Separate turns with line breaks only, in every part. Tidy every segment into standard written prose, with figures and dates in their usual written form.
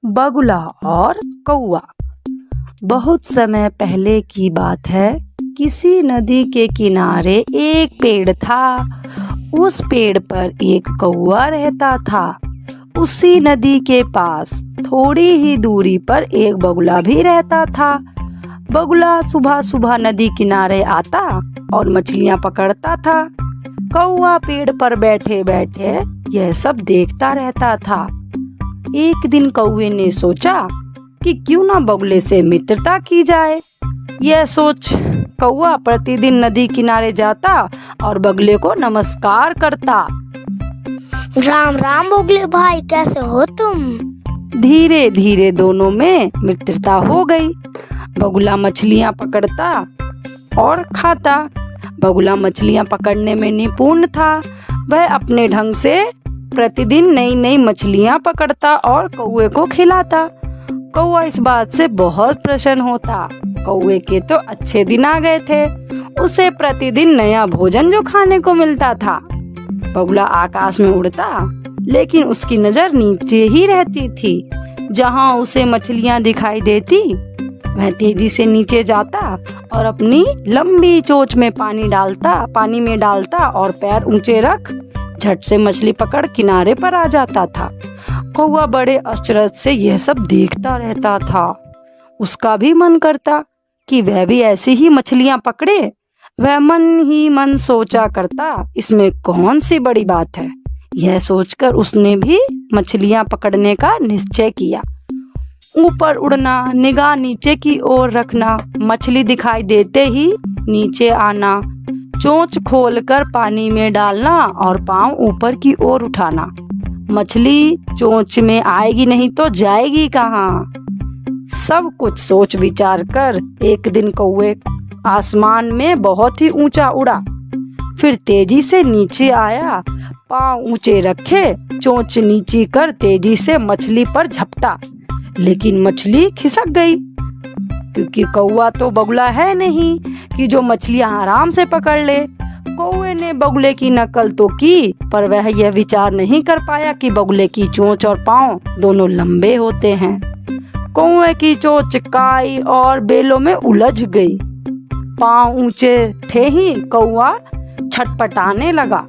बगुला और कौआ। बहुत समय पहले की बात है। किसी नदी के किनारे एक पेड़ था। उस पेड़ पर एक कौआ रहता था। उसी नदी के पास थोड़ी ही दूरी पर एक बगुला भी रहता था। बगुला सुबह सुबह नदी किनारे आता और मछलियां पकड़ता था। कौआ पेड़ पर बैठे बैठे यह सब देखता रहता था। एक दिन कौवे ने सोचा कि क्यों ना बगुले से मित्रता की जाए। यह सोच कौआ प्रतिदिन नदी किनारे जाता और बगुले को नमस्कार करता।
राम राम बगुले भाई, कैसे हो तुम?
धीरे धीरे दोनों में मित्रता हो गई। बगुला मछलियां पकड़ता और खाता। बगुला मछलियां पकड़ने में निपुण था। वह अपने ढंग से प्रतिदिन नई नई मछलियां पकड़ता और कौवे को खिलाता। कौवा इस बात से बहुत प्रसन्न होता। कौवे के तो अच्छे दिन आ गए थे। उसे प्रतिदिन नया भोजन जो खाने को मिलता था। बगुला आकाश में उड़ता, लेकिन उसकी नजर नीचे ही रहती थी। जहां उसे मछलियां दिखाई देती वह तेजी से नीचे जाता और अपनी लंबी चोंच में पानी में डालता और पैर ऊंचे रख झट से मछली पकड़ किनारे पर आ जाता था। कौवा बड़े आश्चर्य से यह सब देखता रहता था। उसका भी मन करता कि वह भी ऐसी ही मछलियां पकड़े। वह मन ही मन सोचा करता, इसमें कौन सी बड़ी बात है। यह सोचकर उसने भी मछलियां पकड़ने का निश्चय किया। ऊपर उड़ना, निगाह नीचे की ओर रखना, मछली दिखाई देते ही नीचे आना, चोंच खोलकर पानी में डालना और पांव ऊपर की ओर उठाना। मछली चोंच में आएगी नहीं तो जाएगी कहाँ। सब कुछ सोच विचार कर एक दिन कौवे आसमान में बहुत ही ऊंचा उड़ा। फिर तेजी से नीचे आया, पांव ऊंचे रखे, चोंच नीची कर तेजी से मछली पर झपटा। लेकिन मछली खिसक गई, क्योंकि कौवा तो बगुला है नहीं कि जो मछलियां आराम से पकड़ ले। कौवे ने बगुले की नकल तो की, पर वह यह विचार नहीं कर पाया कि बगुले की चोंच और पांव दोनों लंबे होते हैं। कौवे की चोंच काई और बेलों में उलझ गई। पांव ऊंचे थे ही कौवा छटपटाने लगा।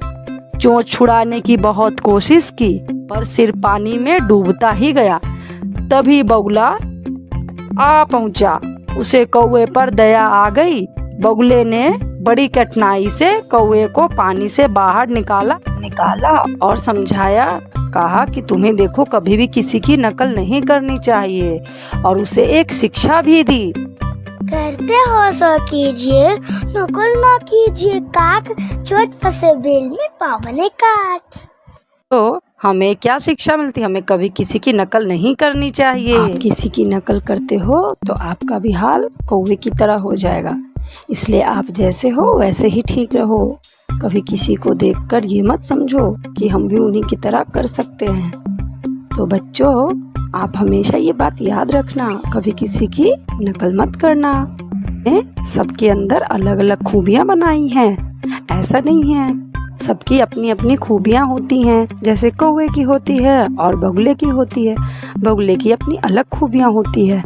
चोंच छुड़ाने की बहुत कोशिश की, पर सिर पानी में डूबता ही गया। तभी बगुला आ पहुंचा। उसे कौवे पर दया आ गई। बगुले ने बड़ी कठिनाई से कौवे को पानी से बाहर निकाला और समझाया। कहा कि तुम्हें देखो, कभी भी किसी की नकल नहीं करनी चाहिए, और उसे एक शिक्षा भी दी।
करते हो सो कीजिए, नकल ना कीजिए। काक चोट फंसे बेल में पाँव ने काट।
तो हमें क्या शिक्षा मिलती? हमें कभी किसी की नकल नहीं करनी चाहिए। आप किसी की नकल करते हो तो आपका भी हाल कौवे की तरह हो जाएगा। इसलिए आप जैसे हो वैसे ही ठीक रहो। कभी किसी को देखकर ये मत समझो कि हम भी उन्हीं की तरह कर सकते हैं। तो बच्चों, आप हमेशा ये बात याद रखना, कभी किसी की नकल मत करना। सबके अंदर अलग अलग खूबियाँ बनाई हैं, ऐसा नहीं है। सबकी अपनी अपनी खूबियाँ होती हैं। जैसे कौवे की होती है और बगुले की होती है। बगुले की अपनी अलग खूबियाँ होती है।